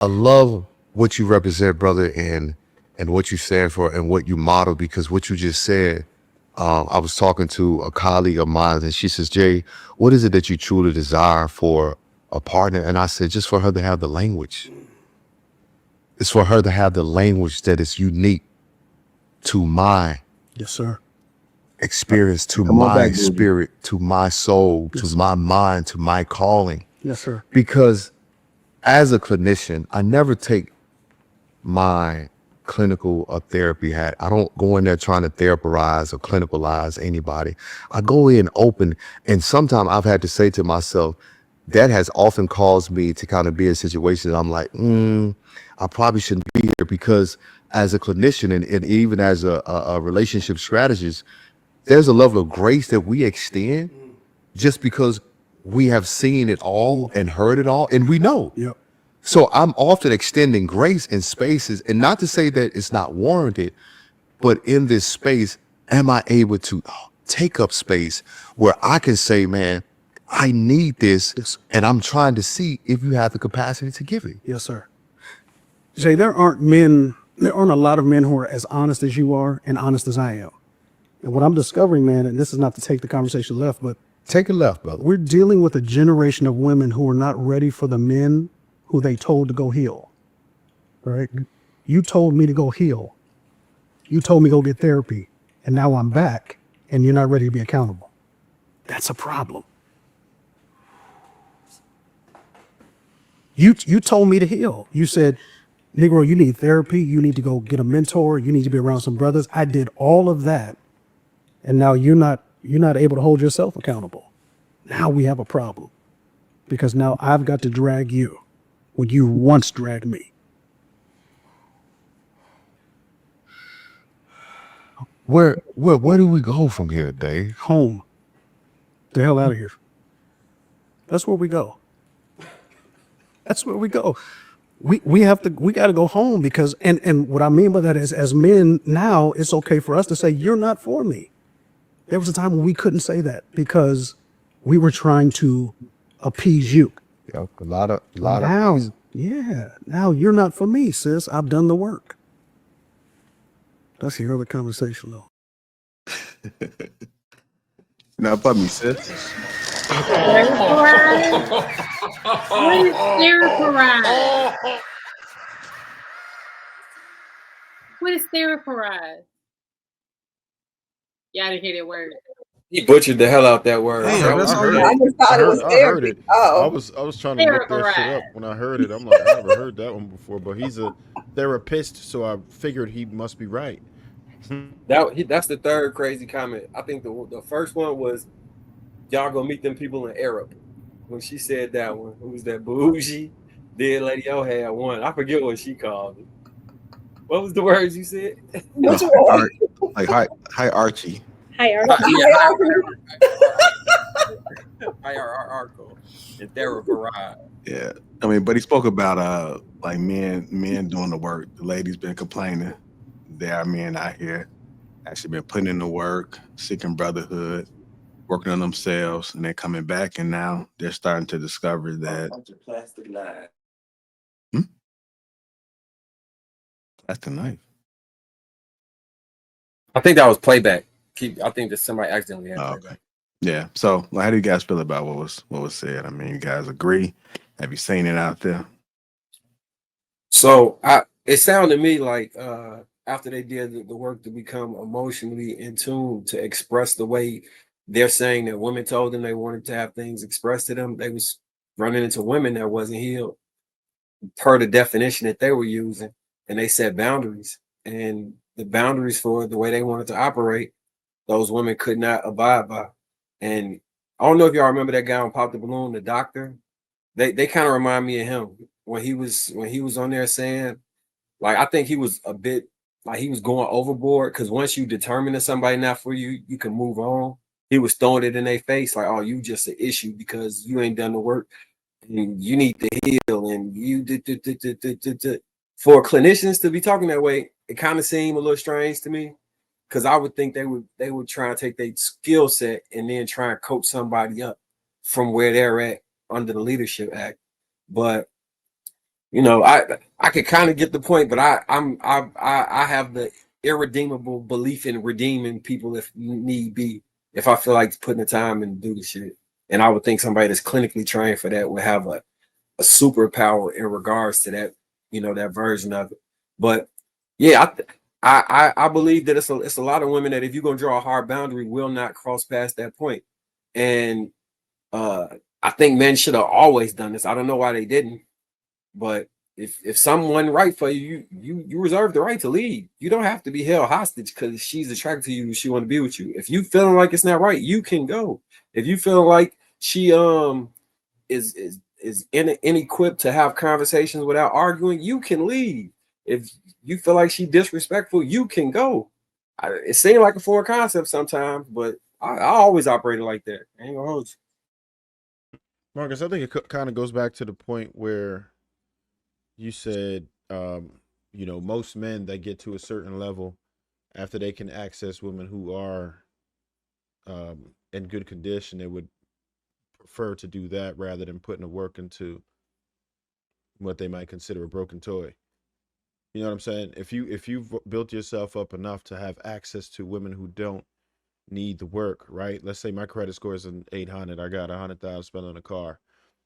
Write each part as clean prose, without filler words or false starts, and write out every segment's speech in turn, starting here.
I love what you represent, brother, and what you stand for and what you model. Because what you just said, I was talking to a colleague of mine, and she says, "Jay, what is it that you truly desire for a partner?" And I said, "Just for her to have the language. It's for her to have the language that is unique to my Yes, sir. experience, to Come on my back, baby. spirit, to my soul, to Yes, my mind, to my calling." yes, sir. Because as a clinician, I never take my clinical or therapy hat. I don't go in there trying to therapize or clinicalize anybody. I go in open, and sometimes I've had to say to myself, that has often caused me to kind of be in situations that I'm like, I probably shouldn't be here, because as a clinician and even as a relationship strategist, there's a level of grace that we extend just because we have seen it all and heard it all, and we know. Yep. So I'm often extending grace in spaces, and not to say that it's not warranted, but in this space, am I able to take up space where I can say, man, I need this, Yes. and I'm trying to see if you have the capacity to give it. Yes, sir. Jay, there aren't a lot of men who are as honest as you are and honest as I am. And what I'm discovering, man, and this is not to take the conversation left, but Take it left, brother. we're dealing with a generation of women who are not ready for the men who they told to go heal. All right? You told me to go heal. You told me to go get therapy. And now I'm back and you're not ready to be accountable. That's a problem. You told me to heal. You said, Negro, you need therapy. You need to go get a mentor. You need to be around some brothers. I did all of that. And now you're not able to hold yourself accountable. Now we have a problem, because now I've got to drag you when you once dragged me. Where do we go from here, Dave? Home. The hell out of here. That's where we go. That's where we go. We got to go home, because and what I mean by that is, as men now, it's okay for us to say, you're not for me. There was a time when we couldn't say that because we were trying to appease you. Yeah, a lot of Now, yeah, now you're not for me, sis. I've done the work. That's the other conversation, though. Not for me, sis. Theraporize? What is theraporize? What is theraporize? Y'all didn't hear that word. He butchered the hell out that word. Damn, That I was heard great. it. I just thought it was I heard therapy. it. Oh. I was trying to look that shit up when I heard it. I'm like, I never heard that one before. But he's a therapist, so I figured he must be right. That's the third crazy comment. I think the first one was, y'all gonna meet them people in Arab. When she said that one, who was that? Bougie. Then Lady O had one. I forget what she called it. What was the words you said? Which one? Like hi Archie. Hi, Archie. Hierarchical and theraporize. Yeah. I mean, but he spoke about like men doing the work. The ladies been complaining. There are men out here actually been putting in the work, seeking brotherhood, working on themselves, and they're coming back, and now they're starting to discover that Plastic knife. that's the knife. I think that was playback. I think that somebody accidentally had playback. Okay. Yeah. So, how do you guys feel about what was said? I mean, you guys agree? Have you seen it out there? So it sounded to me like after they did the work to become emotionally in tune to express the way they're saying that women told them they wanted to have things expressed to them, they was running into women that wasn't healed per the definition that they were using, and they set boundaries, and the boundaries for the way they wanted to operate, those women could not abide by. And I don't know if y'all remember that guy on Pop the Balloon, the doctor. They kind of remind me of him when he was on there saying, like, I think he was a bit like he was going overboard, because once you determine that somebody not for you, you can move on. He was throwing it in their face like, oh, you just an issue because you ain't done the work and you need to heal, and you did. For clinicians to be talking that way, it kind of seemed a little strange to me, because I would think they would try and take their skill set and then try and coach somebody up from where they're at under the Leadership Act. But You know, I could kind of get the point, but I have the irredeemable belief in redeeming people if need be. If I feel like putting the time and do the shit, and I would think somebody that's clinically trained for that would have a superpower in regards to that, you know, that version of it. But yeah, I believe that it's a lot of women that if you're gonna draw a hard boundary, will not cross past that point. And I think men should have always done this. I don't know why they didn't, but if someone right for you, you reserve the right to leave. You don't have to be held hostage because she's attracted to you, she want to be with you. If you feeling like it's not right, you can go. If you feel like she is inequipped to have conversations without arguing, you can leave. If you feel like she disrespectful, you can go. It seems like a foreign concept sometimes, but I always operated like that. I ain't gonna hold you. Marcus, I think it kind of goes back to the point where you said, you know, most men that get to a certain level after they can access women who are in good condition, they would prefer to do that rather than putting the work into what they might consider a broken toy. You know what I'm saying? If you've built yourself up enough to have access to women who don't need the work, right? Let's say my credit score is an 800. I got 100,000 spent on a car.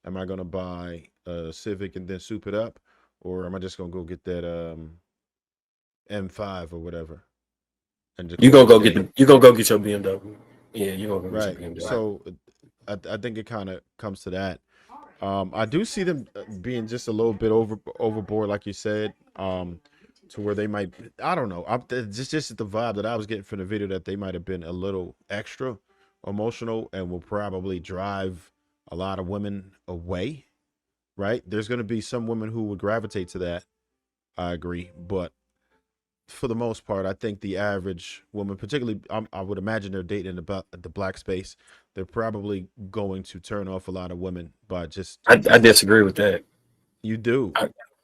Am I gonna buy a Civic and then soup it up, or am I just gonna go get that M5 or whatever? And just You call gonna it a day? you gonna go get your BMW. Yeah, you gonna go get Right. your BMW. So I think it kind of comes to that. I do see them being just a little bit overboard, like you said, to where they might. I don't know. Just the vibe that I was getting from the video that they might have been a little extra emotional and will probably drive a lot of women away. Right? There's going to be some women who would gravitate to that. I agree, but for the most part, I think the average woman, particularly, I would imagine they're dating about the black space. They're probably going to turn off a lot of women by just. I disagree with that. You do.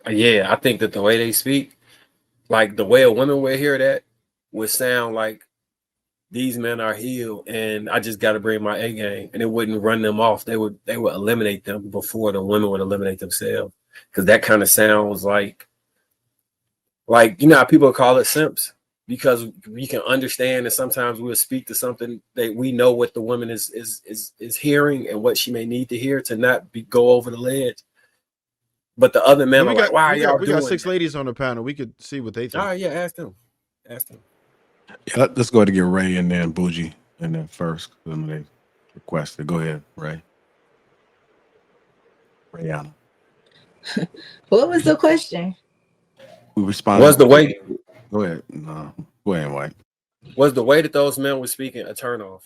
Yeah, I think that the way they speak, like the way a woman would hear that, would sound like these men are healed, and I just got to bring my A game, and it wouldn't run them off. They would eliminate them before the women would eliminate themselves, because that kind of sounds like you know how people call it simps, because we can understand that sometimes we'll speak to something that we know what the woman is hearing and what she may need to hear to not go over the ledge. But the other men Well, are like, why are y'all we doing got 6 that? ladies on the panel. We could see what they think. All right, yeah, ask them. Yeah, let's go ahead and get Ray and then Bougie and then first. Then they requested. Go ahead, Ray. Rayana. What was the question? We responded. Was the way Go ahead. No, go ahead, White. was the way that those men were speaking a turnoff?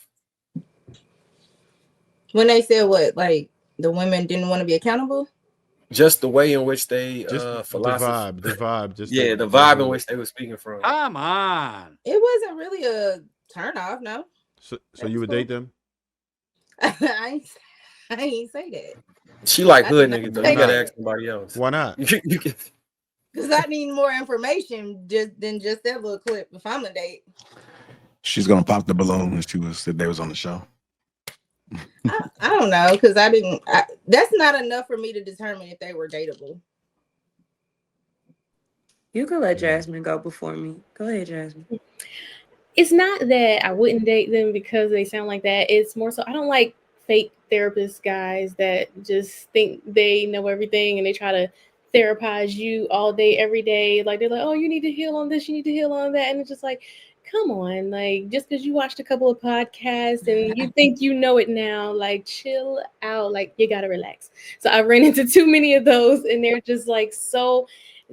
When they said what, like the women didn't want to be accountable? Just the way in which they Just the philosophy. vibe. Just Yeah, the vibe in which they were speaking from. Come on. It wasn't really a turn off, no. So you would date them? I ain't say that. She like I hood did niggas not though. say You gotta that. ask somebody else. Why not? Because I need more information than just that little clip if I'm a date. She's gonna pop the balloon when they was on the show. I don't know, because that's not enough for me to determine if they were dateable. You can let Jasmine go before me. Go ahead, Jasmine. It's not that I wouldn't date them because they sound like that. It's more so I don't like fake therapist guys that just think they know everything and they try to therapize you all day, every day. Like they're like, oh, you need to heal on this, you need to heal on that. And it's just like, come on, like just because you watched a couple of podcasts and you think you know it now, like chill out, like you gotta relax. So I ran into too many of those, and they're just like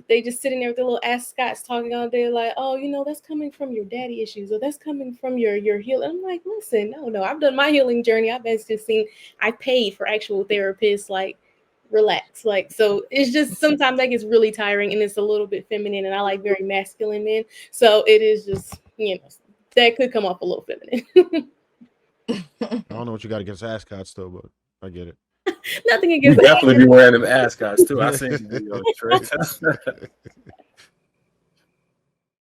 they just sitting there with their little ascots talking all day, like, oh, you know, that's coming from your daddy issues, or that's coming from your healing. I'm like, listen, no, I've done my healing journey. I've basically I paid for actual therapists, like relax. Like, so it's just sometimes that gets really tiring and it's a little bit feminine, and I like very masculine men. So it is just, you know, that could come off a little feminine. I don't know what you got against ascots though, but I get it. Nothing You against definitely be wearing them ascots too. I seen you video, Trey.